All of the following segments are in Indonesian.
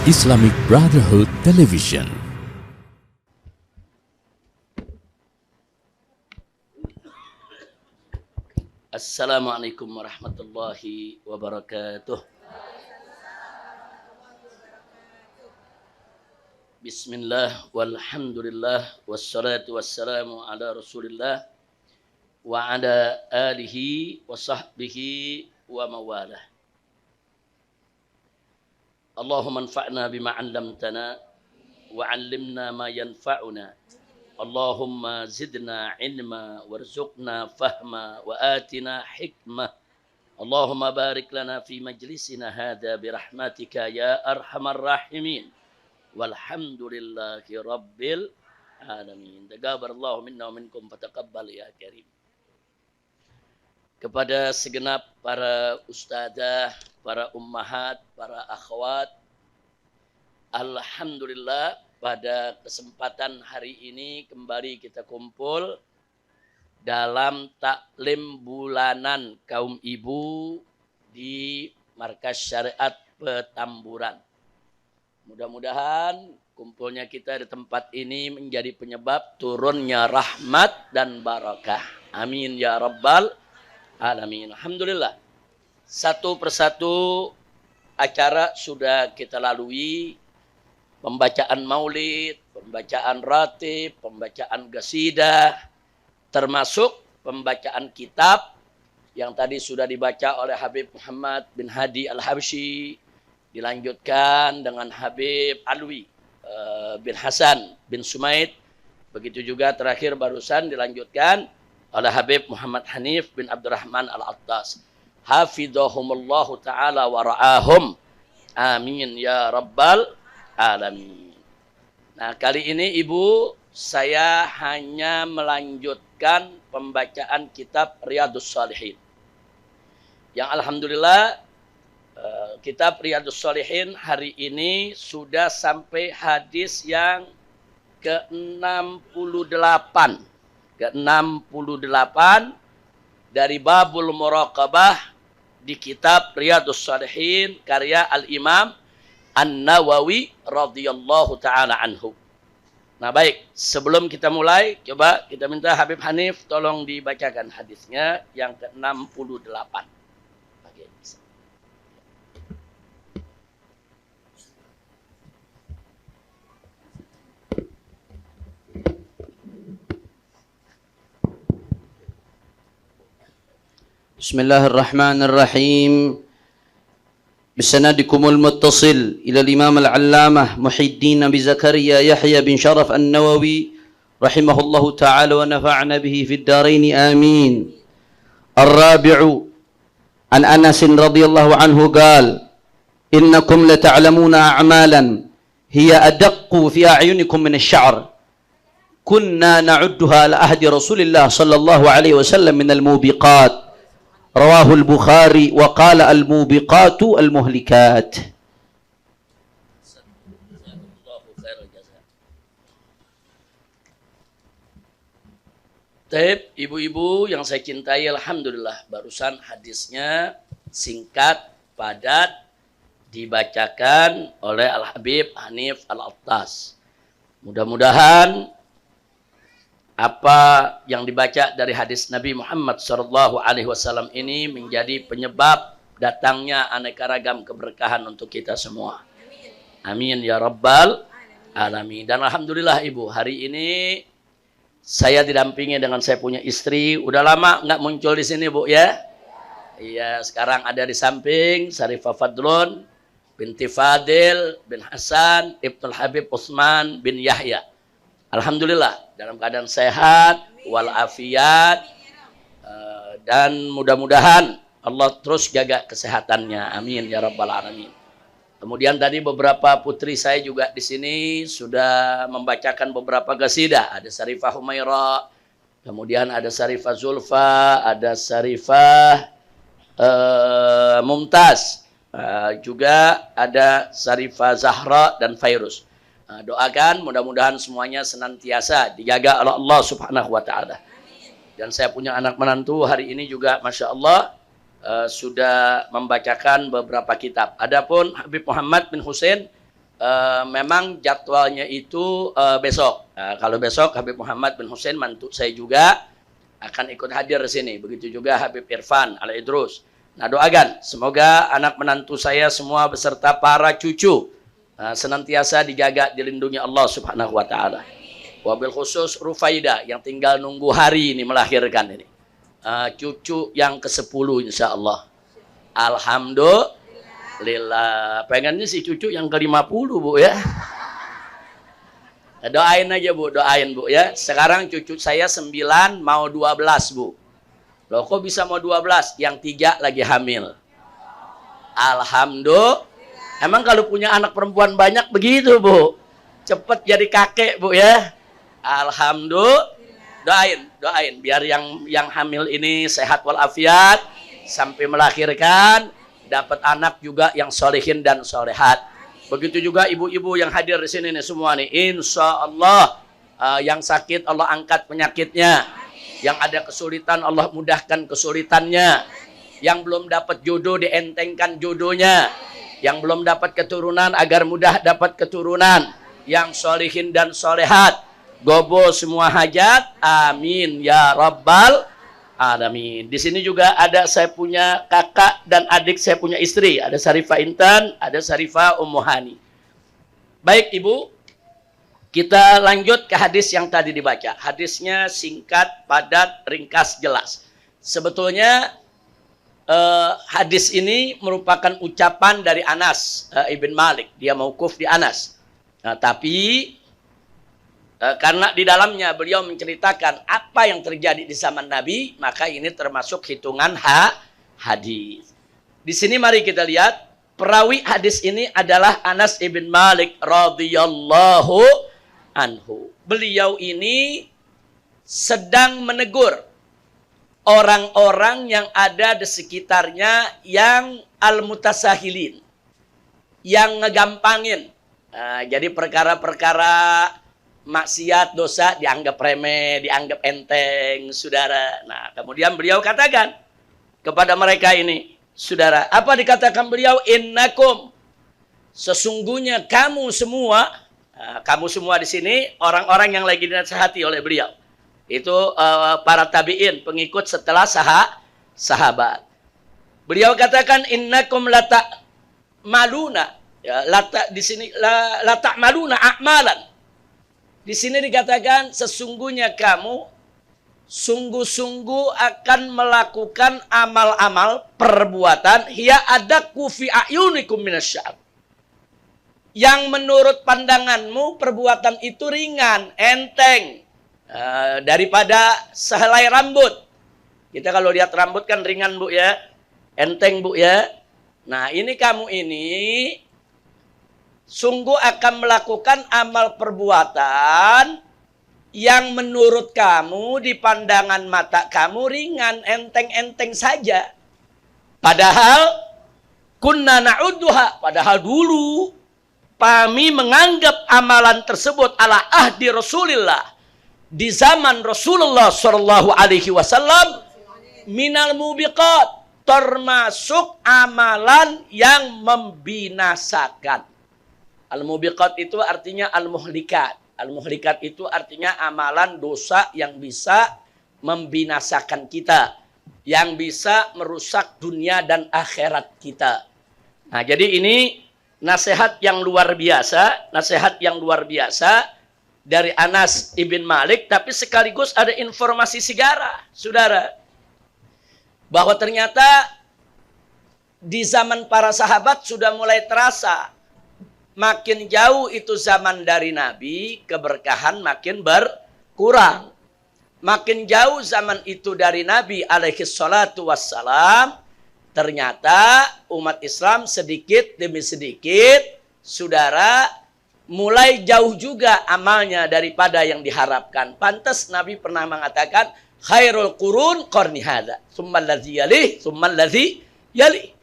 Islamic Brotherhood Television. Assalamualaikum warahmatullahi wabarakatuh. Bismillah walhamdulillah wassalatu wassalamu ala rasulillah wa ala alihi wa sahbihi wa mawalah. Allahumma anfa'na bima 'allamtana wa 'allimna ma yanfa'una. Allahumma zidna ilma warzuqna fahma wa atina hikmah. Allahumma barik lana fi majlisina hadha birahmatika ya arhamar rahimin. Walhamdulillahi rabbil alamin. Taqabbalallahu minna wa minkum fataqabbal ya karim. Kepada segenap para ustadzah, para ummahat, para akhwat, alhamdulillah pada kesempatan hari ini kembali kita kumpul dalam taklim bulanan kaum ibu di Markas Syariat Petamburan. Mudah-mudahan kumpulnya kita di tempat ini menjadi penyebab turunnya rahmat dan barakah. Amin ya rabbal alamin. Alhamdulillah. Satu persatu acara sudah kita lalui. Pembacaan maulid, pembacaan ratib, pembacaan qasidah, termasuk pembacaan kitab yang tadi sudah dibaca oleh Habib Muhammad bin Hadi Al-Habsyi, dilanjutkan dengan Habib Alwi bin Hasan bin Sumaid, begitu juga terakhir barusan dilanjutkan oleh Habib Muhammad Hanif bin Abdurrahman Al-Attas. Hafidhahumullahu ta'ala wa ra'ahum. Amin ya rabbal alamin. Nah, kali ini Ibu, saya hanya melanjutkan pembacaan kitab Riyadhus Shalihin. Yang alhamdulillah kitab Riyadhus Shalihin hari ini sudah sampai hadis yang ke-68. Ke-68 dari Babul Muraqabah di kitab Riyadhus Shalihin karya Al-Imam An-Nawawi radhiyallahu ta'ala anhu. Nah baik, sebelum kita mulai, coba kita minta Habib Hanif tolong dibacakan hadisnya yang ke-68. Oke, bisa. Bismillahirrahmanirrahim. بسندكم المتصل إلى الإمام العلامة محي الدين أبي زكريا يحيى بن شرف النووي رحمه الله تعالى ونفعنا به في الدارين آمين. الرابع عن أنس رضي الله عنه قال إنكم لتعلمون أعمالا هي أدق في أعينكم من الشعر كنا نعدها على عهد رسول الله صلى الله عليه وسلم من الموبقات. رواه البخاري وقال الموبقات المهلكات. Taib, ibu-ibu yang saya cintai, alhamdulillah barusan hadisnya singkat, padat, dibacakan oleh Al-Habib Hanif Al-Attas. Mudah-mudahan apa yang dibaca dari hadis Nabi Muhammad SAW ini menjadi penyebab datangnya aneka ragam keberkahan untuk kita semua. Amin ya rabbal alamin. Dan alhamdulillah Ibu, hari ini saya didampingi dengan saya punya istri. Udah lama nggak muncul di sini Bu ya? Iya, sekarang ada di samping Syarifah Fadlun binti Fadil bin Hasan Ibnul Habib Utsman bin Yahya. Alhamdulillah dalam keadaan sehat walafiat, dan mudah-mudahan Allah terus jaga kesehatannya. Amin ya rabbal alamin. Kemudian tadi beberapa putri saya juga di sini sudah membacakan beberapa qasidah. Ada Syarifah Humaira, kemudian ada Syarifah Zulfa, ada Syarifah Mumtaz, juga ada Syarifah Zahra dan Fairuz. Doakan mudah-mudahan semuanya senantiasa dijaga oleh Allah Subhanahu wa ta'ala. Dan saya punya anak menantu hari ini juga Masya Allah sudah membacakan beberapa kitab. Adapun Habib Muhammad bin Husain memang jadwalnya itu besok. Kalau besok Habib Muhammad bin Hussein mantu saya juga akan ikut hadir di sini. Begitu juga Habib Irfan Al-Idrus. Nah, doakan semoga anak menantu saya semua beserta para cucu senantiasa dijaga, dilindungi Allah Subhanahu wa taala. Wabil khusus Rufaida yang tinggal nunggu hari ini melahirkan ini. Cucu yang ke-10 insyaallah. Alhamdulillah. Pengennya si cucu yang ke-50, Bu ya. Doain aja, Bu, doain, Bu ya. Sekarang cucu saya 9 mau 12, Bu. Loh, kok bisa mau 12? Yang 3 lagi hamil. Alhamdulillah. Emang kalau punya anak perempuan banyak begitu, Bu. Cepet jadi kakek, Bu ya. Alhamdulillah. Doain biar yang hamil ini sehat walafiat sampai melahirkan, dapat anak juga yang solehin dan solehat. Begitu juga ibu-ibu yang hadir di sini nih semua nih, insya Allah yang sakit Allah angkat penyakitnya, yang ada kesulitan Allah mudahkan kesulitannya, yang belum dapat jodoh dientengkan jodohnya, yang belum dapat keturunan agar mudah dapat keturunan, yang solehin dan solehat. Gobo semua hajat, amin ya rabbal alamin. Di sini juga ada saya punya kakak dan adik saya punya istri, ada Sarifah Intan, ada Sarifah Ummu Hani. Baik Ibu, kita lanjut ke hadis yang tadi dibaca. Hadisnya singkat, padat, ringkas, jelas. Sebetulnya hadis ini merupakan ucapan dari Anas ibn Malik. Dia mauquf di Anas. Nah, tapi karena di dalamnya beliau menceritakan apa yang terjadi di zaman Nabi, maka ini termasuk hitungan hadis. Di sini mari kita lihat, perawi hadis ini adalah Anas ibn Malik radhiyallahu anhu. Beliau ini sedang menegur orang-orang yang ada di sekitarnya yang al-mutasahilin, yang ngegampangin. Nah, jadi perkara-perkara maksiat, dosa dianggap remeh, dianggap enteng, saudara. Nah, kemudian beliau katakan kepada mereka ini, saudara, apa dikatakan beliau? Innakum, sesungguhnya kamu semua, kamu semua di sini orang-orang yang lagi dinasihati oleh beliau. Itu para tabi'in, pengikut setelah sahabat. Beliau katakan innakum lata maluna, ya, di sini lata maluna a'malan. Di sini dikatakan sesungguhnya kamu sungguh-sungguh akan melakukan amal-amal perbuatan hiya adaku fi a'yunikum minasya'ab. Yang menurut pandanganmu perbuatan itu ringan, enteng daripada sehelai rambut. Kita kalau lihat rambut kan ringan, Bu ya. Enteng, Bu ya. Nah, ini kamu ini sungguh akan melakukan amal perbuatan yang menurut kamu di pandangan mata kamu ringan, enteng-enteng saja. Padahal kunna na'udduha, padahal dulu kami menganggap amalan tersebut ala ahdi Rasulillah, di zaman Rasulullah sallallahu alaihi wasallam, minal mubiqat, termasuk amalan yang membinasakan. Al-mubiqat itu artinya al-muhlikat. Al-muhlikat itu artinya amalan dosa yang bisa membinasakan kita, yang bisa merusak dunia dan akhirat kita. Nah, jadi ini nasihat yang luar biasa, dari Anas ibn Malik, tapi sekaligus ada informasi sejarah, saudara, bahwa ternyata di zaman para sahabat sudah mulai terasa. Makin jauh itu zaman dari Nabi, keberkahan makin berkurang. Makin jauh zaman itu dari Nabi alaihi salatu wassalam, ternyata umat Islam sedikit demi sedikit, saudara, mulai jauh juga amalnya daripada yang diharapkan. Pantas Nabi pernah mengatakan, khairul qurun qarni hadza, tsummal ladzi yalih, tsummal ladzi yalih.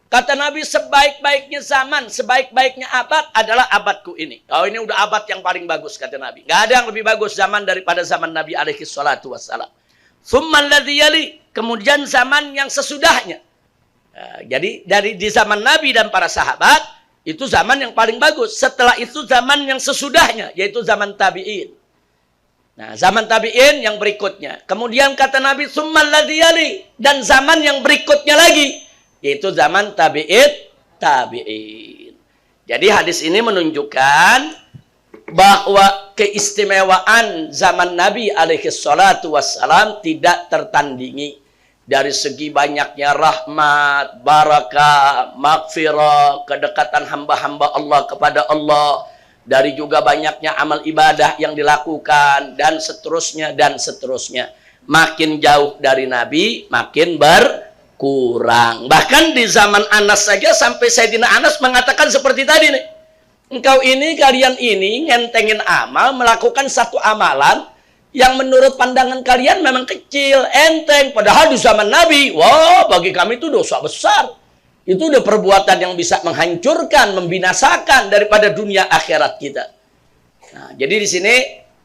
Kata Nabi, sebaik-baiknya zaman, sebaik-baiknya abad adalah abadku ini. Oh, ini udah abad yang paling bagus, kata Nabi. Gak ada yang lebih bagus zaman daripada zaman Nabi alaihi salatu wassalam. Tsummal ladzi yali, kemudian zaman yang sesudahnya. Jadi dari di zaman Nabi dan para sahabat, Itu zaman yang paling bagus. Setelah itu zaman yang sesudahnya, yaitu zaman tabi'in. Nah, zaman tabi'in yang berikutnya. Kemudian kata Nabi, summal ladzi yali, dan zaman yang berikutnya lagi, yaitu zaman tabi'in. Jadi hadis ini menunjukkan bahwa keistimewaan zaman Nabi alaihi salatu wassalam tidak tertandingi dari segi banyaknya rahmat, barakah, maghfirah, kedekatan hamba-hamba Allah kepada Allah, dari juga banyaknya amal ibadah yang dilakukan, dan seterusnya dan seterusnya. Makin jauh dari Nabi, makin berkurang. Bahkan di zaman Anas saja sampai Sayyidina Anas mengatakan seperti tadi nih. Engkau ini, kalian ini ngentengin amal, melakukan satu amalan yang menurut pandangan kalian memang kecil, enteng. Padahal di zaman Nabi, wah, bagi kami itu dosa besar. Itu udah perbuatan yang bisa menghancurkan, membinasakan daripada dunia akhirat kita. Nah, jadi di sini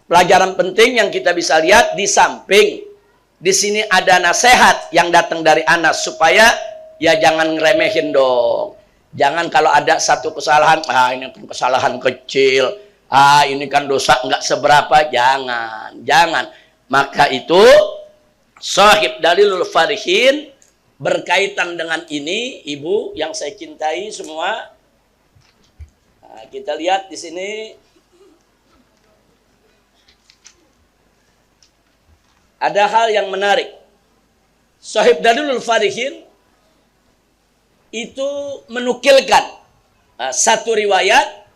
pelajaran penting yang kita bisa lihat, di samping di sini ada nasihat yang datang dari Anas supaya ya jangan ngeremehin dong. Jangan kalau ada satu kesalahan, ini kesalahan kecil, ini kan dosa nggak seberapa, jangan. Maka itu Shahib Dalilul Farihin berkaitan dengan ini, ibu yang saya cintai semua. Nah, kita lihat di sini ada hal yang menarik. Shahib Dalilul Farihin itu menukilkan satu riwayat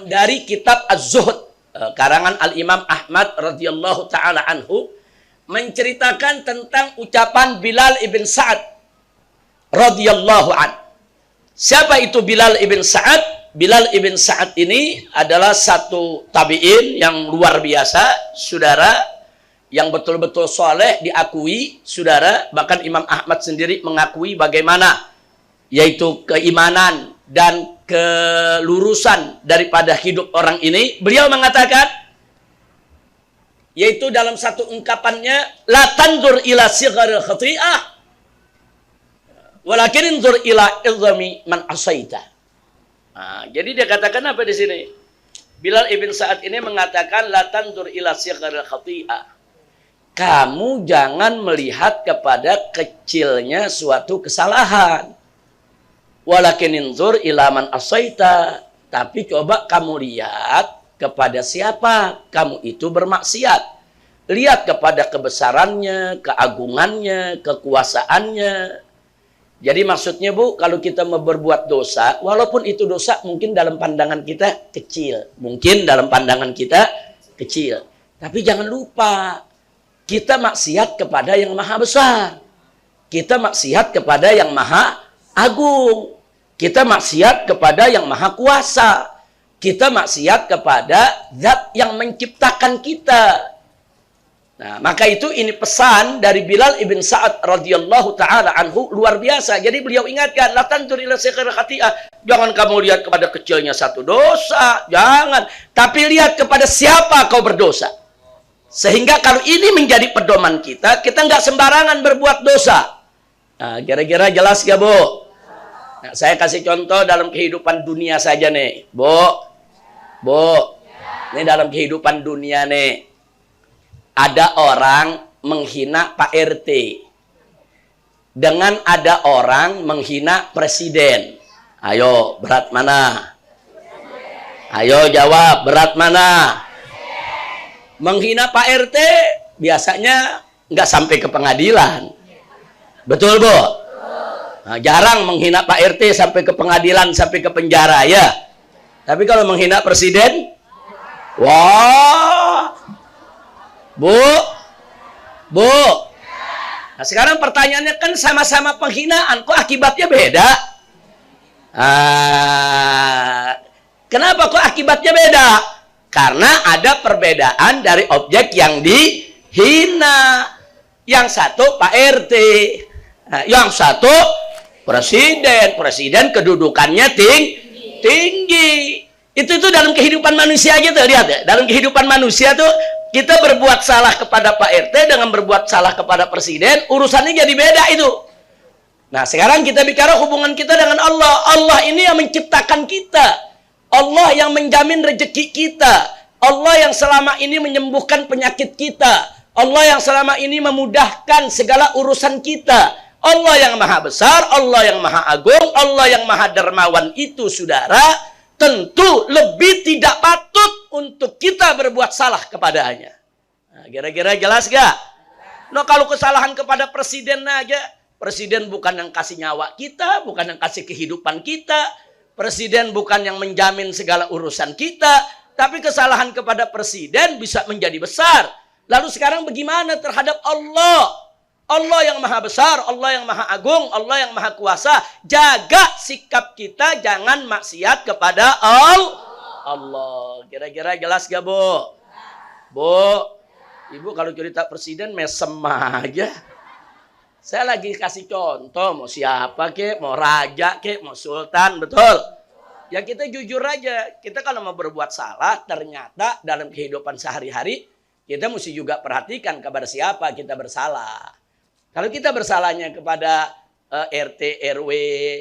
dari kitab Az-Zuhd karangan Al-Imam Ahmad radhiyallahu taala anhu, menceritakan tentang ucapan Bilal ibn Sa'ad radhiyallahu an. Siapa itu Bilal ibn Sa'ad? Bilal ibn Sa'ad ini adalah satu tabi'in yang luar biasa, saudara, yang betul-betul soleh, diakui, saudara. Bahkan Imam Ahmad sendiri mengakui bagaimana yaitu keimanan dan kelurusan daripada hidup orang ini. Beliau mengatakan, yaitu dalam satu ungkapannya, la tanzur ila sigharil khati'ah walakin inzur ila izami man asaita. Nah, jadi dia katakan apa di sini? Bilal ibn Sa'ad ini mengatakan, la tanzur ila sigharil khati'ah. Kamu jangan melihat kepada kecilnya suatu kesalahan. Walakin inzur ila man asaita, tapi coba kamu lihat kepada siapa kamu itu bermaksiat. Lihat kepada kebesarannya, keagungannya, kekuasaannya. Jadi maksudnya, Bu, kalau kita mau berbuat dosa, walaupun itu dosa mungkin dalam pandangan kita kecil, tapi jangan lupa kita maksiat kepada yang maha besar, kita maksiat kepada yang maha agung, kita maksiat kepada yang maha kuasa, kita maksiat kepada zat yang menciptakan kita. Nah, maka itu ini pesan dari Bilal ibn Sa'ad radhiyallahu taala anhu luar biasa. Jadi beliau ingatkan, la tanzur ila sighar khati'ah. Jangan kamu lihat kepada kecilnya satu dosa, jangan, tapi lihat kepada siapa kau berdosa. Sehingga kalau ini menjadi pedoman kita, kita nggak sembarangan berbuat dosa. Nah, kira-kira jelas gak, Bu? Nah, saya kasih contoh dalam kehidupan dunia saja nih, Bu. Ini dalam kehidupan dunia nih. Ada orang menghina Pak RT. Dengan ada orang menghina presiden. Ayo, berat mana? Ayo jawab, berat mana? Menghina Pak RT biasanya nggak sampai ke pengadilan. Betul, Bu? Nah, jarang menghina Pak RT sampai ke pengadilan, sampai ke penjara, ya. Tapi kalau menghina presiden, wah, Bu. Nah, sekarang pertanyaannya kan sama-sama penghinaan, kok akibatnya beda? Kenapa kok akibatnya beda? Karena ada perbedaan dari objek yang dihina. Yang satu Pak RT, yang satu presiden kedudukannya tinggi. Itu dalam kehidupan manusia gitu, lihat ya. Dalam kehidupan manusia tuh kita berbuat salah kepada Pak RT dengan berbuat salah kepada presiden, urusannya jadi beda itu. Nah, sekarang kita bicara hubungan kita dengan Allah. Allah ini yang menciptakan kita. Allah yang menjamin rezeki kita. Allah yang selama ini menyembuhkan penyakit kita. Allah yang selama ini memudahkan segala urusan kita. Allah yang maha besar, Allah yang maha agung, Allah yang maha dermawan itu, saudara, tentu lebih tidak patut untuk kita berbuat salah kepadanya. Nah, kira-kira jelas gak? Nah, kalau kesalahan kepada presiden aja, presiden bukan yang kasih nyawa kita, bukan yang kasih kehidupan kita, presiden bukan yang menjamin segala urusan kita, tapi kesalahan kepada presiden bisa menjadi besar. Lalu sekarang bagaimana terhadap Allah? Allah yang maha besar, Allah yang maha agung, Allah yang maha kuasa. Jaga sikap kita, jangan maksiat kepada Allah. Kira-kira jelas gak, Bu? Bu, Ibu kalau cerita presiden mesem aja. Saya lagi kasih contoh, mau siapa kek, mau raja kek, mau sultan, betul? Ya kita jujur aja, kita kalau mau berbuat salah, ternyata dalam kehidupan sehari-hari, kita mesti juga perhatikan kepada siapa kita bersalah. Kalau kita bersalahnya kepada RT, RW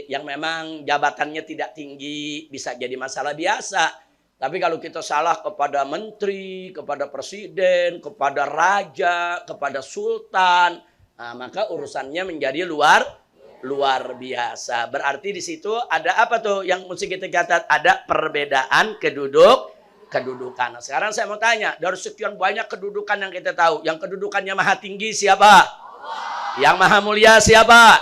yang memang jabatannya tidak tinggi, bisa jadi masalah biasa. Tapi kalau kita salah kepada menteri, kepada presiden, kepada raja, kepada sultan, nah, maka urusannya menjadi luar biasa. Berarti di situ ada apa tuh yang mesti kita catat? Ada perbedaan kedudukan. Nah, sekarang saya mau tanya, dari sekian banyak kedudukan yang kita tahu, yang kedudukannya maha tinggi siapa? Yang maha mulia siapa?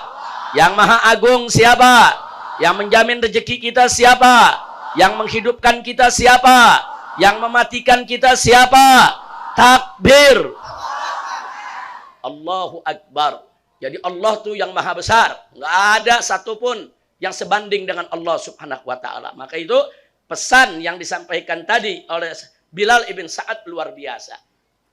Yang maha agung siapa? Yang menjamin rezeki kita siapa? Yang menghidupkan kita siapa? Yang mematikan kita siapa? Takbir. Allahu Akbar. Jadi Allah tuh yang maha besar. Nggak ada satupun yang sebanding dengan Allah subhanahu wa ta'ala. Maka itu pesan yang disampaikan tadi oleh Bilal ibn Sa'ad luar biasa.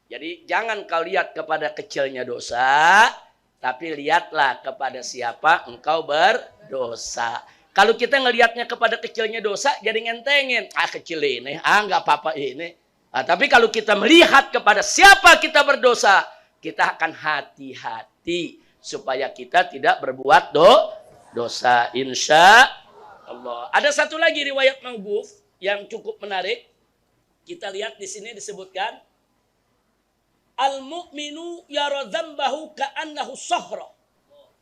Jadi jangan kau lihat kepada kecilnya dosa, tapi lihatlah kepada siapa engkau berdosa. Kalau kita ngelihatnya kepada kecilnya dosa, jadi ngentengin. Kecil ini, nggak apa-apa ini. Tapi kalau kita melihat kepada siapa kita berdosa, kita akan hati-hati supaya kita tidak berbuat dosa. Insya Allah. Ada satu lagi riwayat mauquf yang cukup menarik. Kita lihat di sini disebutkan, al-mu'minu yara dzambahu ka'annahu sahra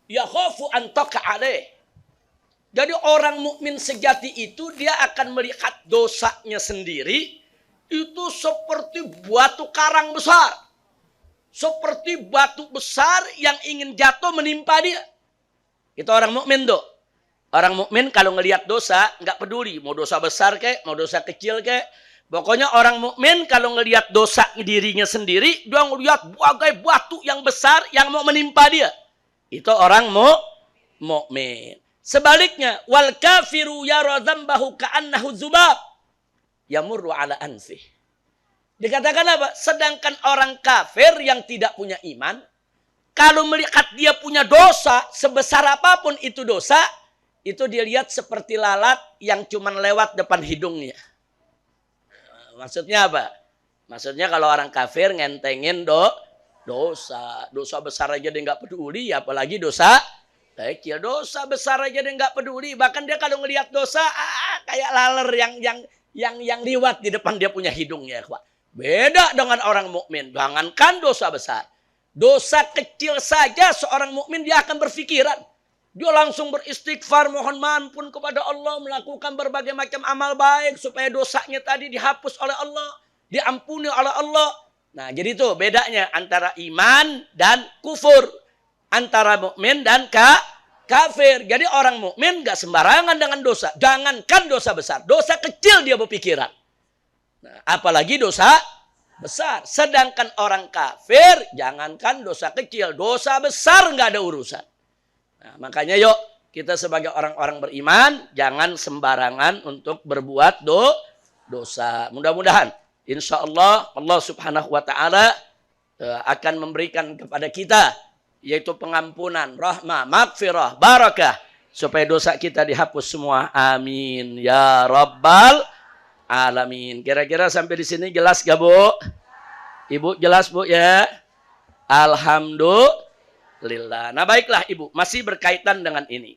yakhafu an taqa alaih. Jadi orang mukmin sejati itu dia akan melihat dosanya sendiri itu seperti batu karang besar. Seperti batu besar yang ingin jatuh menimpa dia. Itu orang mukmin tuh. Orang mukmin kalau ngelihat dosa nggak peduli mau dosa besar kek, mau dosa kecil kek. Pokoknya orang mukmin kalau ngelihat dosa dirinya sendiri, dia ngelihat bagai batu yang besar yang mau menimpa dia. Itu orang mukmin. Sebaliknya, wal kafiru yara dzambahu ka'annahu dzubab yamurru ala anfih. Dikatakan apa? Sedangkan orang kafir yang tidak punya iman, kalau melihat dia punya dosa, sebesar apapun itu dosa, itu dia lihat seperti lalat yang cuma lewat depan hidungnya. Maksudnya apa? Maksudnya kalau orang kafir ngentengin dosa. Dosa besar aja dia nggak peduli, apalagi dosa kecil. Dosa besar aja dia nggak peduli. Bahkan dia kalau ngelihat dosa, kayak laler yang liwat di depan dia punya hidungnya. Beda dengan orang mukmin. Jangankan dosa besar. Dosa kecil saja seorang mukmin dia akan berpikiran. Dia langsung beristighfar, mohon ampun kepada Allah, melakukan berbagai macam amal baik supaya dosanya tadi dihapus oleh Allah, diampuni oleh Allah. Nah, jadi itu bedanya antara iman dan kufur, antara mukmin dan kafir. Jadi orang mukmin gak sembarangan dengan dosa. Jangankan dosa besar, dosa kecil dia berpikiran. Nah, apalagi dosa besar. Sedangkan orang kafir, jangankan dosa kecil, dosa besar nggak ada urusan. Nah, makanya yuk kita sebagai orang-orang beriman jangan sembarangan untuk berbuat dosa. Mudah-mudahan insya Allah Allah subhanahu wa ta'ala akan memberikan kepada kita yaitu pengampunan, rahmah, maghfirah, barakah supaya dosa kita dihapus semua. Amin ya rabbal alamin. Kira-kira sampai di sini jelas gak, Bu? Ibu jelas, Bu, ya? Alhamdulillah. lillah. Nah baiklah Ibu, masih berkaitan dengan ini.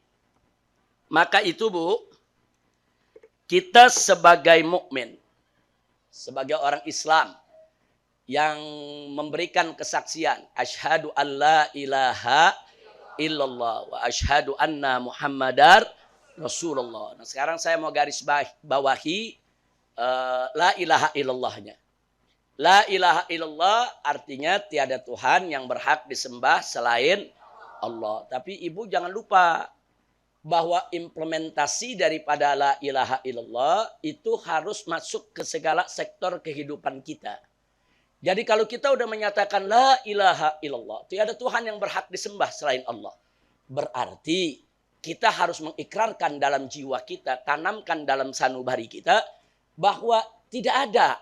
Maka itu Bu, kita sebagai mukmin, sebagai orang Islam yang memberikan kesaksian asyhadu alla ilaha illallah wa asyhadu anna muhammadar rasulullah. Nah sekarang saya mau garis bawahi la ilaha illallahnya. La ilaha illallah artinya tiada Tuhan yang berhak disembah selain Allah. Tapi Ibu jangan lupa bahwa implementasi daripada la ilaha illallah itu harus masuk ke segala sektor kehidupan kita. Jadi kalau kita udah menyatakan la ilaha illallah, tiada Tuhan yang berhak disembah selain Allah. Berarti kita harus mengikrarkan dalam jiwa kita, tanamkan dalam sanubari kita bahwa tidak ada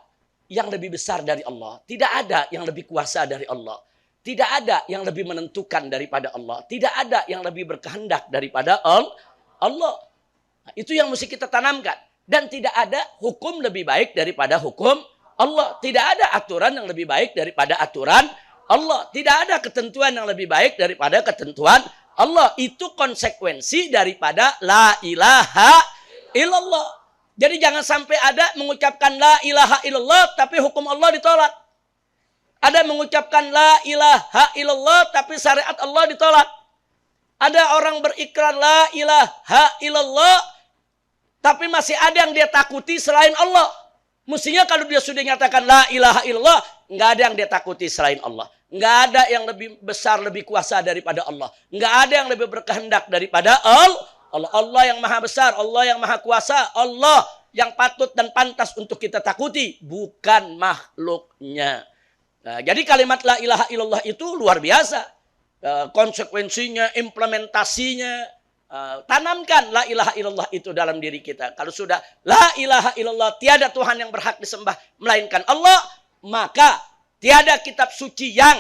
yang lebih besar dari Allah. Tidak ada yang lebih kuasa dari Allah. Tidak ada yang lebih menentukan daripada Allah. Tidak ada yang lebih berkehendak daripada Allah. Nah, itu yang mesti kita tanamkan. Dan tidak ada hukum lebih baik daripada hukum Allah. Tidak ada aturan yang lebih baik daripada aturan Allah. Tidak ada ketentuan yang lebih baik daripada ketentuan Allah. Itu konsekuensi daripada la ilaha illallah. Jadi jangan sampai ada mengucapkan la ilaha illallah tapi hukum Allah ditolak. Ada mengucapkan la ilaha illallah tapi syariat Allah ditolak. Ada orang berikrar la ilaha illallah tapi masih ada yang dia takuti selain Allah. Mestinya kalau dia sudah nyatakan la ilaha illallah, nggak ada yang dia takuti selain Allah. Nggak ada yang lebih besar, lebih kuasa daripada Allah. Nggak ada yang lebih berkehendak daripada Allah. Allah yang maha besar, Allah yang maha kuasa, Allah yang patut dan pantas untuk kita takuti, bukan makhluknya. Nah, jadi kalimat la ilaha illallah itu luar biasa. Konsekuensinya, implementasinya, tanamkan la ilaha illallah itu dalam diri kita. Kalau sudah la ilaha illallah, tiada Tuhan yang berhak disembah melainkan Allah, maka tiada kitab suci yang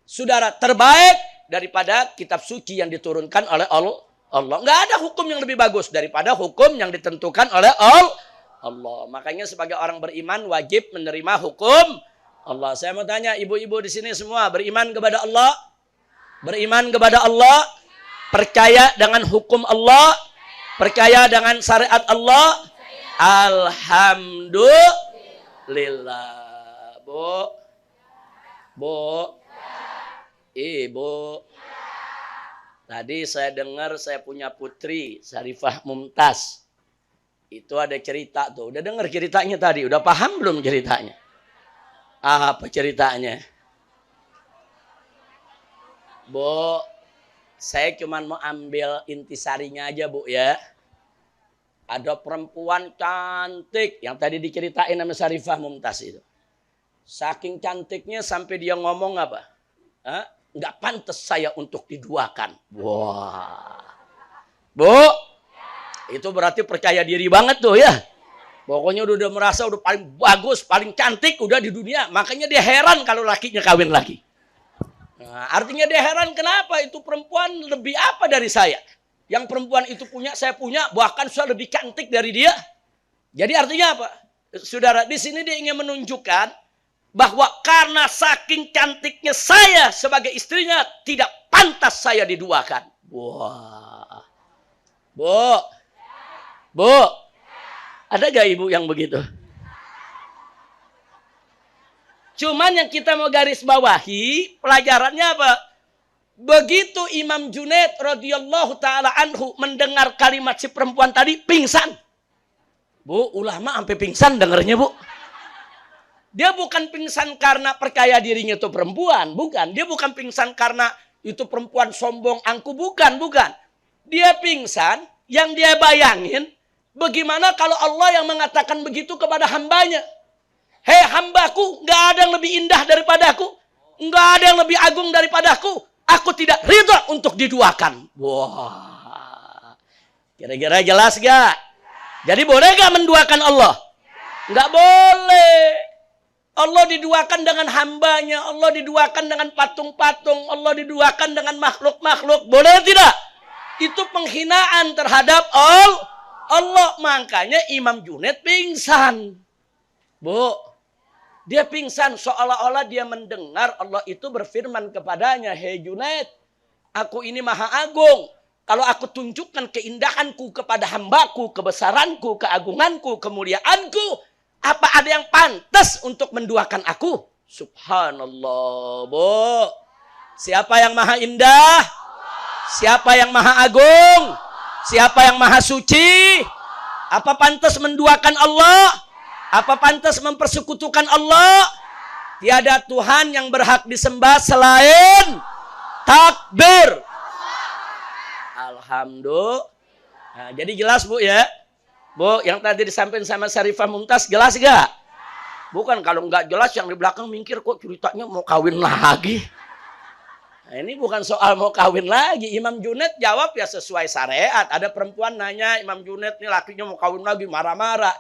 saudara terbaik daripada kitab suci yang diturunkan oleh Allah. Nggak ada hukum yang lebih bagus daripada hukum yang ditentukan oleh Allah. Makanya sebagai orang beriman wajib menerima hukum Allah. Saya mau tanya ibu-ibu di sini semua beriman kepada Allah? Beriman kepada Allah? Percaya dengan hukum Allah? Percaya dengan syariat Allah? Alhamdulillah. Ibu. Tadi saya dengar saya punya putri, Syarifah Mumtaz. Itu ada cerita tuh. Udah dengar ceritanya tadi? Udah paham belum ceritanya? Apa ceritanya? Bu, saya cuma mau ambil intisarinya aja Bu ya. Ada perempuan cantik yang tadi diceritain sama Syarifah Mumtaz itu. Saking cantiknya sampai dia ngomong apa? Nggak pantas saya untuk diduakan. Wah. Bu, itu berarti percaya diri banget tuh ya. Pokoknya udah merasa udah paling bagus, paling cantik udah di dunia. Makanya dia heran kalau lakinya kawin lagi. Nah, artinya dia heran kenapa itu perempuan lebih apa dari saya. Yang perempuan itu punya, saya punya, bahkan saya lebih cantik dari dia. Jadi artinya apa? Saudara, di sini dia ingin menunjukkan bahwa karena saking cantiknya saya sebagai istrinya tidak pantas saya diduakan. Wah. Bu. Ada gak ibu yang begitu? Cuman yang kita mau garis bawahi pelajarannya apa? Begitu Imam Junaid radhiyallahu taala anhu mendengar kalimat si perempuan tadi pingsan. Bu, ulama sampai pingsan dengarnya, Bu. Dia bukan pingsan karena percaya dirinya itu perempuan, bukan. Dia bukan pingsan karena itu perempuan sombong, angku, bukan. Dia pingsan, yang dia bayangin, bagaimana kalau Allah yang mengatakan begitu kepada hambanya. Hei hambaku, gak ada yang lebih indah daripadaku, gak ada yang lebih agung daripadaku. Aku tidak ridha untuk diduakan. Wah, kira-kira jelas gak? Jadi boleh gak menduakan Allah? Gak boleh. Allah diduakan dengan hambanya, Allah diduakan dengan patung-patung, Allah diduakan dengan makhluk-makhluk. Boleh tidak? Itu penghinaan terhadap Allah. Makanya Imam Junaid pingsan. Bu, dia pingsan seolah-olah dia mendengar Allah itu berfirman kepadanya, "Hei Junaid, Aku ini maha agung. Kalau aku tunjukkan keindahanku kepada hambaku, kebesaranku, keagunganku, kemuliaanku, apa ada yang pantas untuk menduakan aku? Subhanallah, Bu. Siapa yang maha indah? Siapa yang maha agung? Siapa yang maha suci? Apa pantas menduakan Allah? Apa pantas mempersekutukan Allah? Tiada Tuhan yang berhak disembah selain takbir. Alhamdulillah. Nah, jadi jelas Bu ya. Bu, yang tadi disampaikan sama Syarifah Mumtaz jelas gak? Bukan kalau nggak jelas yang di belakang mikir kok ceritanya mau kawin lagi. Nah, ini bukan soal mau kawin lagi. Imam Junaid jawab ya sesuai syariat. Ada perempuan nanya Imam Junaid nih lakinya mau kawin lagi marah-marah.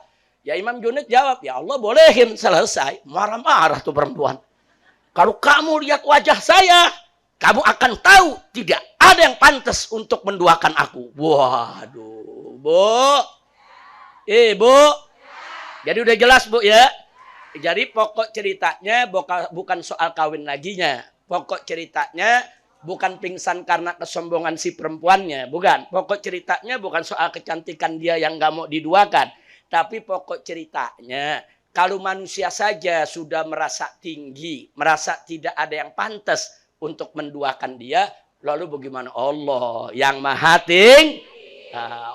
Ya Imam Junaid jawab ya Allah bolehin, selesai. Marah-marah tuh perempuan. Kalau kamu lihat wajah saya, kamu akan tahu tidak ada yang pantas untuk menduakan aku. Waduh, Bu. Bu. Jadi udah jelas Bu ya. Jadi pokok ceritanya bukan soal kawin laginya. Pokok ceritanya bukan pingsan karena kesombongan si perempuannya. Bukan. Pokok ceritanya bukan soal kecantikan dia yang gak mau diduakan. Tapi pokok ceritanya kalau manusia saja sudah merasa tinggi, merasa tidak ada yang pantas untuk menduakan dia, lalu bagaimana Allah yang maha tinggi?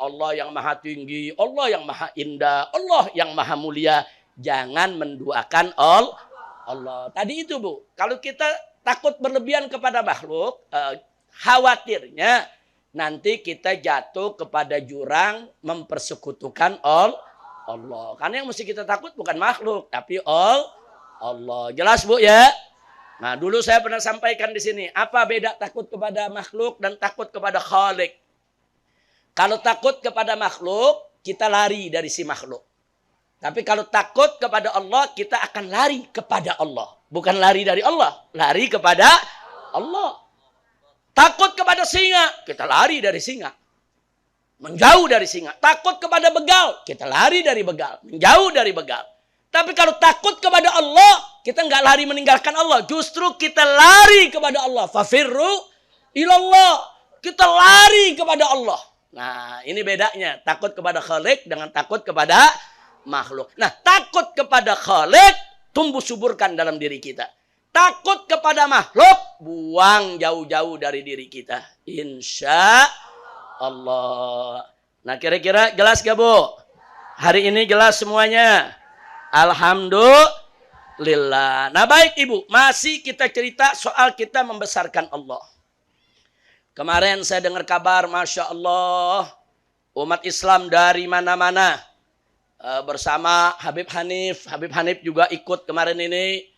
Allah yang maha tinggi, Allah yang maha indah, Allah yang maha mulia. Jangan menduakan Allah. Tadi itu Bu, kalau kita takut berlebihan kepada makhluk, khawatirnya nanti kita jatuh kepada jurang mempersekutukan Allah. Karena yang mesti kita takut bukan makhluk, tapi Allah. Jelas Bu ya? Nah, dulu saya pernah sampaikan di sini, apa beda takut kepada makhluk dan takut kepada Khalik? Kalau takut kepada makhluk, kita lari dari si makhluk. Tapi kalau takut kepada Allah, kita akan lari kepada Allah. Bukan lari dari Allah, lari kepada Allah. Takut kepada singa, kita lari dari singa. Menjauh dari singa. Takut kepada begal, kita lari dari begal. Menjauh dari begal. Tapi kalau takut kepada Allah, kita nggak lari meninggalkan Allah. Justru kita lari kepada Allah. Fafirru ilallah. Kita lari kepada Allah. Nah, ini bedanya. Takut kepada Khalik dengan takut kepada makhluk. Nah, takut kepada Khalik tumbuh suburkan dalam diri kita. Takut kepada makhluk buang jauh-jauh dari diri kita. Insya Allah. Nah, kira-kira jelas gak Bu? Hari ini jelas semuanya? Alhamdulillah. Nah, baik Ibu, masih kita cerita soal kita membesarkan Allah. Kemarin saya dengar kabar, Masya Allah, umat Islam dari mana-mana bersama Habib Hanif. Habib Hanif juga ikut kemarin ini.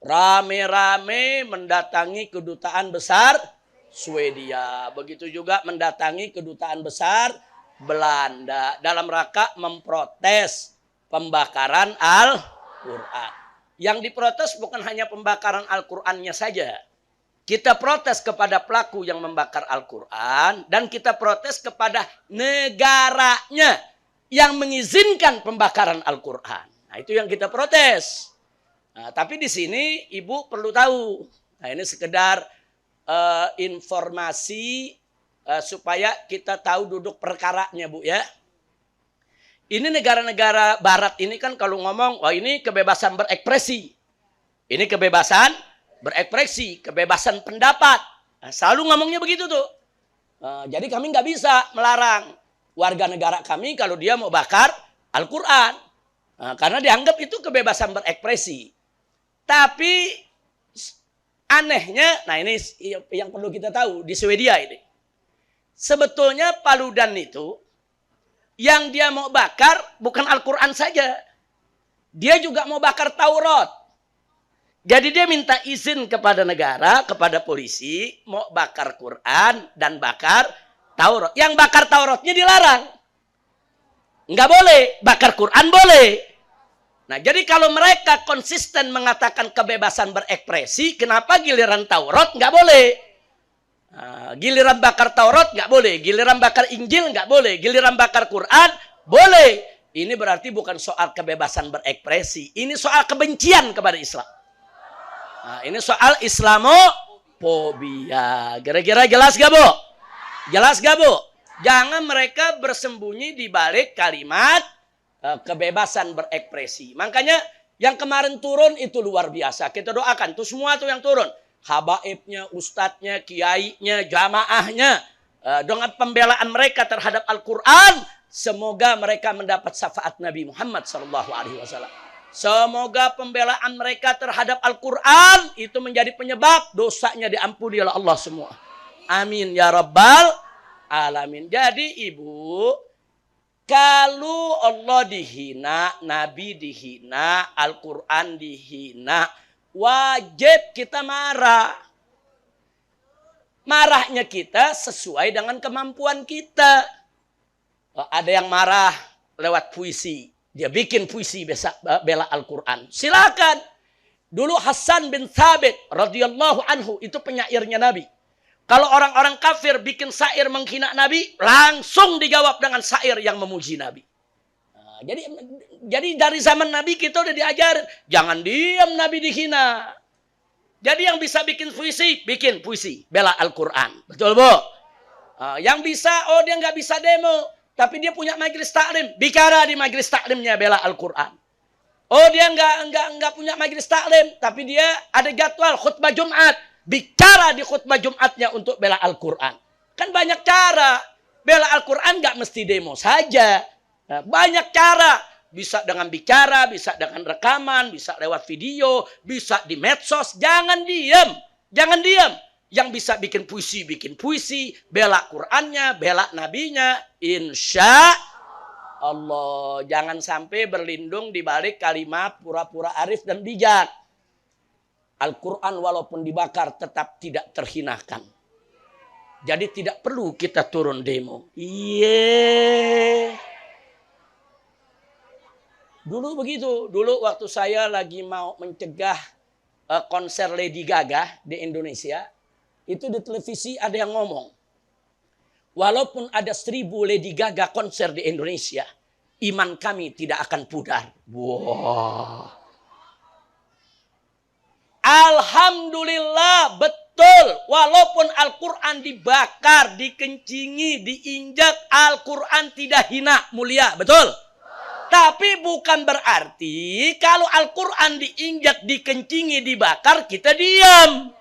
Rame-rame mendatangi kedutaan besar Swedia. Begitu juga mendatangi kedutaan besar Belanda. Dalam rangka memprotes pembakaran Al-Quran. Yang diprotes bukan hanya pembakaran Al-Qurannya saja. Kita protes kepada pelaku yang membakar Al-Quran. Dan kita protes kepada negaranya yang mengizinkan pembakaran Al-Quran. Nah, itu yang kita protes. Nah, tapi di sini Ibu perlu tahu. Nah, ini sekedar informasi supaya kita tahu duduk perkaranya Bu ya. Ini negara-negara barat ini kan kalau ngomong, wah ini kebebasan berekspresi. Ini kebebasan berekspresi, kebebasan pendapat. Nah, selalu ngomongnya begitu tuh. Jadi kami nggak bisa melarang warga negara kami kalau dia mau bakar Al-Quran. Karena dianggap itu kebebasan berekspresi. Tapi anehnya, nah ini yang perlu kita tahu di Swedia ini. Sebetulnya Paludan itu yang dia mau bakar bukan Al-Quran saja. Dia juga mau bakar Taurat. Jadi dia minta izin kepada negara, kepada polisi, mau bakar Quran dan bakar Taurat. Yang bakar Tauratnya dilarang. Nggak boleh, bakar Quran boleh. Nah, jadi kalau mereka konsisten mengatakan kebebasan berekspresi, kenapa giliran Taurat nggak boleh? Nah, giliran bakar Taurat nggak boleh, giliran bakar Injil nggak boleh, giliran bakar Quran boleh. Ini berarti bukan soal kebebasan berekspresi, ini soal kebencian kepada Islam. Nah, ini soal fobia. Kira-kira jelas gak, Bu? Jelas gak, Bu? Jangan mereka bersembunyi di balik kalimat kebebasan berekspresi. Makanya yang kemarin turun itu luar biasa. Kita doakan tuh semua tuh yang turun. Habaibnya, ustadznya, kiainya, jamaahnya. Dengan pembelaan mereka terhadap Al-Quran. Semoga mereka mendapat syafaat Nabi Muhammad SAW. Semoga pembelaan mereka terhadap Al-Quran itu menjadi penyebab dosanya diampuni oleh Allah semua. Amin ya Rabbal Alamin. Jadi ibu, kalau Allah dihina, Nabi dihina, Al-Quran dihina, wajib kita marah. Marahnya kita sesuai dengan kemampuan kita. Ada yang marah lewat puisi. Dia bikin puisi bela Al-Quran. Silakan. Dulu Hasan bin Thabit radhiyallahu anhu itu penyairnya Nabi. Kalau orang-orang kafir bikin syair menghina Nabi, langsung dijawab dengan syair yang memuji Nabi. Nah, jadi dari zaman Nabi kita udah diajarin, jangan diam Nabi dihina. Jadi yang bisa bikin puisi, bela Al-Quran. Betul, Bu? Yang bisa, dia nggak bisa demo, tapi dia punya majelis taklim, bicara di majelis taklimnya bela Al-Quran. Dia nggak punya majelis taklim, tapi dia ada jadwal khutbah Jumat. Bicara di khutbah Jumatnya untuk bela Al-Quran. Kan banyak cara. Bela Al-Quran gak mesti demo saja. Nah, banyak cara. Bisa dengan bicara, bisa dengan rekaman, bisa lewat video, bisa di medsos. Jangan diam. Jangan diam. Yang bisa bikin puisi. Bela Qurannya, bela Nabinya. Insya Allah. Jangan sampai berlindung di balik kalimat pura-pura arif dan bijak. Al-Quran walaupun dibakar tetap tidak terhinakan. Jadi tidak perlu kita turun demo. Dulu begitu. Dulu waktu saya lagi mau mencegah konser Lady Gaga di Indonesia. Itu di televisi ada yang ngomong. Walaupun ada 1000 Lady Gaga konser di Indonesia. Iman kami tidak akan pudar. Wah. Alhamdulillah, betul. Walaupun Al-Quran dibakar, dikencingi, diinjak, Al-Quran tidak hina, mulia. Betul? Tapi bukan berarti kalau Al-Quran diinjak, dikencingi, dibakar, kita diam.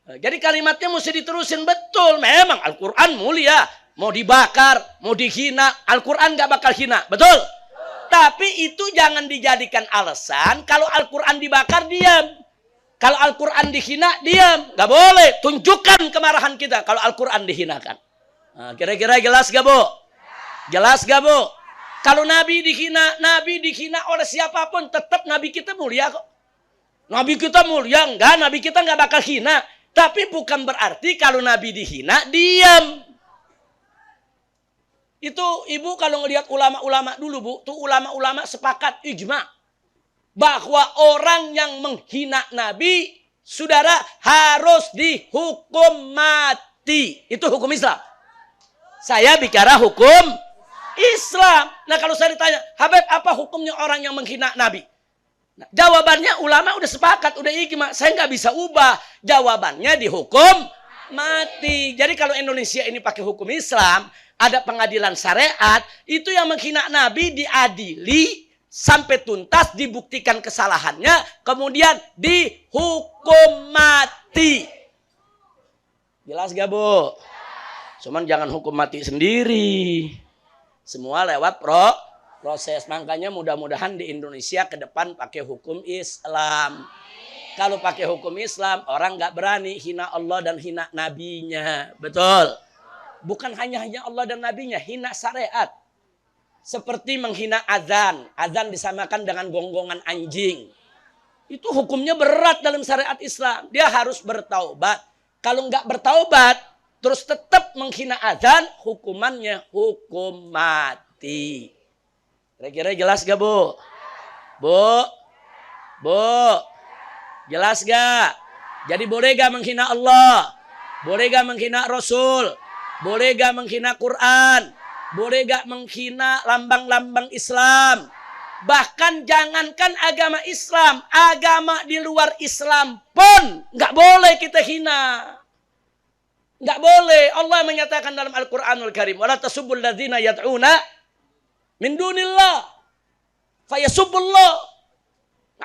Jadi kalimatnya mesti diterusin betul. Memang Al-Quran mulia. Mau dibakar, mau dihina, Al-Quran gak bakal hina. Betul? Tapi itu jangan dijadikan alasan kalau Al-Quran dibakar diam. Kalau Al-Quran dihina diam. Gak boleh. Tunjukkan kemarahan kita kalau Al-Quran dihinakan. Nah, kira-kira jelas gak, Bu? Jelas gak, Bu? Kalau Nabi dihina oleh siapapun, tetap Nabi kita mulia kok. Nabi kita mulia. Enggak, Nabi kita gak bakal hina. Tapi bukan berarti kalau Nabi dihina diam. Itu ibu kalau ngelihat ulama-ulama dulu, Bu, tuh ulama-ulama sepakat ijma bahwa orang yang menghina Nabi, saudara, harus dihukum mati. Itu hukum Islam. Saya bicara hukum Islam. Nah, kalau saya ditanya, Habib, apa hukumnya orang yang menghina Nabi? Nah, jawabannya ulama udah sepakat, udah ijma. Saya nggak bisa ubah. Jawabannya dihukum mati. Jadi kalau Indonesia ini pakai hukum Islam, ada pengadilan syariat, itu yang menghina Nabi diadili sampai tuntas, dibuktikan kesalahannya, kemudian dihukum mati. Jelas gak, Bu? Cuman jangan hukum mati sendiri. Semua lewat proses. Makanya mudah-mudahan di Indonesia ke depan pakai hukum Islam. Kalau pakai hukum Islam, orang gak berani hina Allah dan hina Nabinya. Betul? Bukan hanya Allah dan Nabinya, hina syariat. Seperti menghina azan. Azan disamakan dengan gonggongan anjing. Itu hukumnya berat dalam syariat Islam. Dia harus bertaubat. Kalau nggak bertaubat, terus tetap menghina azan, hukumannya hukum mati. Kira-kira jelas gak, Bu? Bu? Jelas gak? Jadi boleh gak menghina Allah? Boleh gak menghina Rasul? Boleh gak menghina Quran? Boleh gak menghina lambang-lambang Islam? Bahkan jangankan agama Islam, agama di luar Islam pun nggak boleh kita hina. Nggak boleh. Allah menyatakan dalam Al-Quranul Karim, wala tasubbul ladzina yad'una min dunillah fayasubbullah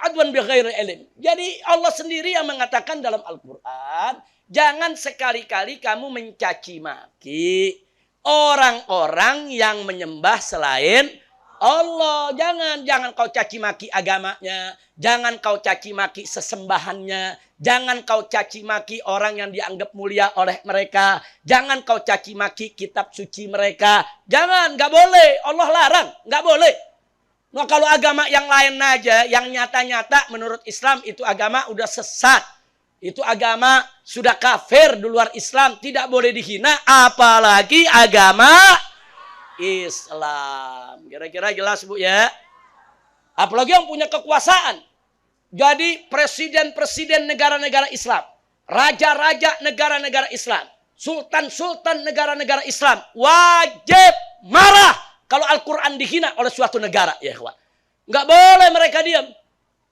adwan bighairi ilm. Jadi Allah sendiri yang mengatakan dalam Al-Quran, jangan sekali-kali kamu mencaci maki orang-orang yang menyembah selain Allah. Jangan kau caci maki agamanya, jangan kau caci maki sesembahannya, jangan kau caci maki orang yang dianggap mulia oleh mereka, jangan kau caci maki kitab suci mereka. Jangan, nggak boleh. Allah larang, nggak boleh. Nah, kalau agama yang lain aja, yang nyata-nyata menurut Islam itu agama udah sesat. Itu agama sudah kafir di luar Islam, tidak boleh dihina, apalagi agama Islam. Kira-kira jelas Bu ya? Apalagi yang punya kekuasaan. Jadi presiden-presiden negara-negara Islam, raja-raja negara-negara Islam, sultan-sultan negara-negara Islam wajib marah kalau Al-Quran dihina oleh suatu negara. Ya, nggak boleh mereka diam.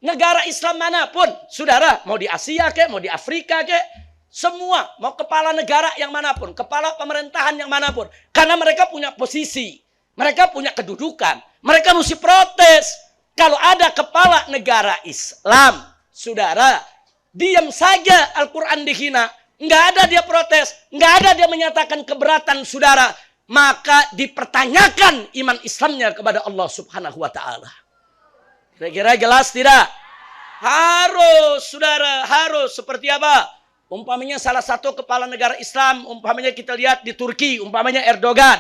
Negara Islam manapun, saudara, mau di Asia kek, mau di Afrika kek, semua, mau kepala negara yang manapun, kepala pemerintahan yang manapun. Karena mereka punya posisi, mereka punya kedudukan, mereka mesti protes. Kalau ada kepala negara Islam, saudara, diam saja Al-Quran dihina, nggak ada dia protes, nggak ada dia menyatakan keberatan, saudara, maka dipertanyakan iman Islamnya kepada Allah Subhanahu wa Ta'ala. Kira-kira jelas tidak? Harus, saudara, harus. Seperti apa? Umpamanya salah satu kepala negara Islam, umpamanya kita lihat di Turki, umpamanya Erdogan.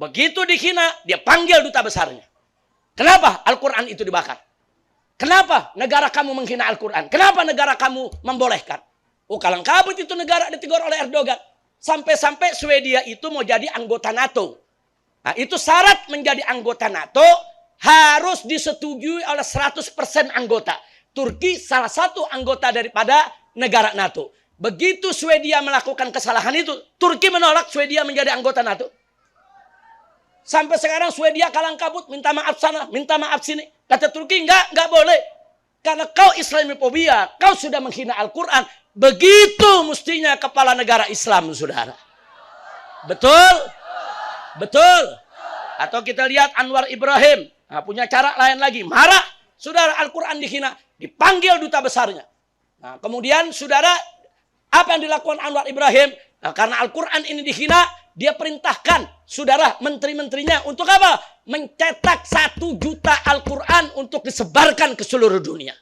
Begitu dihina, dia panggil duta besarnya. Kenapa Al-Quran itu dibakar? Kenapa negara kamu menghina Al-Quran? Kenapa negara kamu membolehkan? Oh, kalang kabut itu negara ditegur oleh Erdogan. Sampai-sampai Swedia itu mau jadi anggota NATO. Nah, itu syarat menjadi anggota NATO harus disetujui oleh 100% anggota. Turki salah satu anggota daripada negara NATO. Begitu Swedia melakukan kesalahan itu, Turki menolak Swedia menjadi anggota NATO. Sampai sekarang Swedia kalang kabut, minta maaf sana, minta maaf sini. Kata Turki, enggak boleh. Karena kau Islamofobia, kau sudah menghina Al-Quran. Begitu mestinya kepala negara Islam, saudara. Betul? Betul? Atau kita lihat Anwar Ibrahim. Nah, punya cara lain lagi. Marah, saudara, Al-Quran dihina. Dipanggil duta besarnya. Nah, kemudian, saudara, apa yang dilakukan Anwar Ibrahim? Nah, karena Al-Quran ini dihina, dia perintahkan, saudara, menteri-menterinya untuk apa? Mencetak 1 juta Al-Quran untuk disebarkan ke seluruh dunia.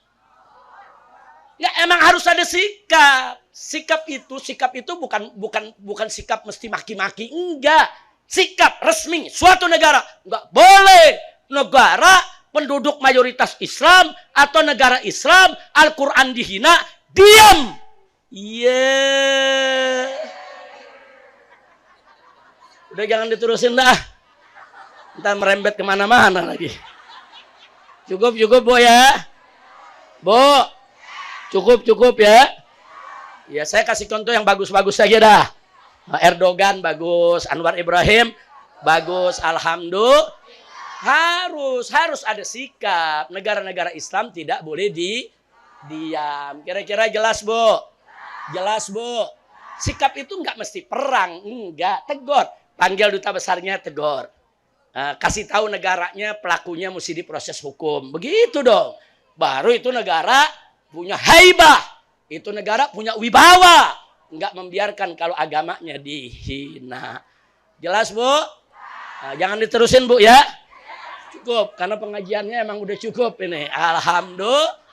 Ya, emang harus ada sikap. Sikap itu bukan sikap mesti maki-maki. Enggak. Sikap resmi suatu negara. Enggak boleh negara penduduk mayoritas Islam atau negara Islam Al-Quran dihina, diam. Iya. Udah jangan diterusin dah. Ntar merembet kemana-mana lagi. Cukup Bu ya. Bu. Cukup ya. Ya, saya kasih contoh yang bagus-bagus saja dah. Erdogan bagus, Anwar Ibrahim bagus, alhamdulillah. Harus ada sikap. Negara-negara Islam tidak boleh diam. Kira-kira jelas, Bu? Jelas, Bu? Sikap itu enggak mesti perang, enggak. Tegur. Panggil duta besarnya, tegur. Kasih tahu negaranya, pelakunya mesti diproses hukum. Begitu dong. Baru itu negara punya haibah. Itu negara punya wibawa. Enggak membiarkan kalau agamanya dihina. Jelas, Bu? Jangan diterusin, Bu ya. Cukup. Karena pengajiannya emang udah cukup ini. Alhamdulillah.